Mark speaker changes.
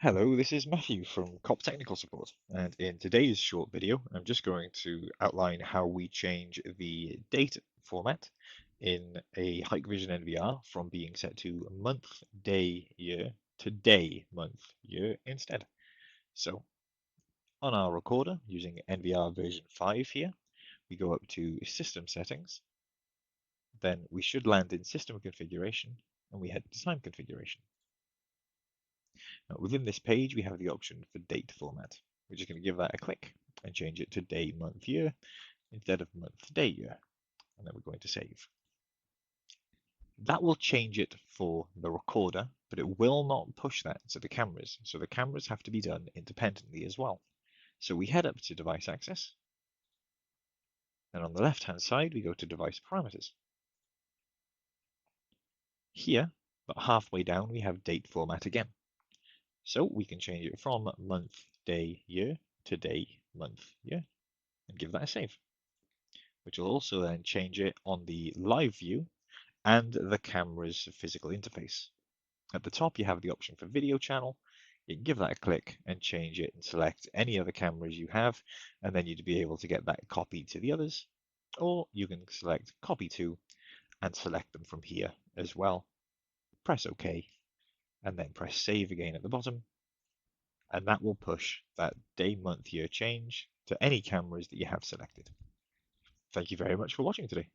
Speaker 1: Hello, this is Matthew from COP Technical Support, and in today's short video, I'm just going to outline how we change the date format in a Hikvision NVR from being set to month, day, year to day, month, year instead. So on our recorder, using NVR version 5 here, we go up to System Settings, then we should land in System Configuration, and we head to Time Configuration. Now, within this page, we have the option for date format. We're just going to give that a click and change it to day, month, year instead of month, day, year. And then we're going to save. That will change it for the recorder, but it will not push that to the cameras. So the cameras have to be done independently as well. So we head up to device access. And on the left-hand side, we go to device parameters. Here, about halfway down, we have date format again. So we can change it from month, day, year to day, month, year, and give that a save, which will also then change it on the live view and the camera's physical interface. At the top, you have the option for video channel. You can give that a click and change it and select any other cameras you have, and then you'd be able to get that copied to the others. Or you can select copy to and select them from here as well. Press OK, and then press save again at the bottom, and that will push that day, month, year change to any cameras that you have selected. Thank you very much for watching today.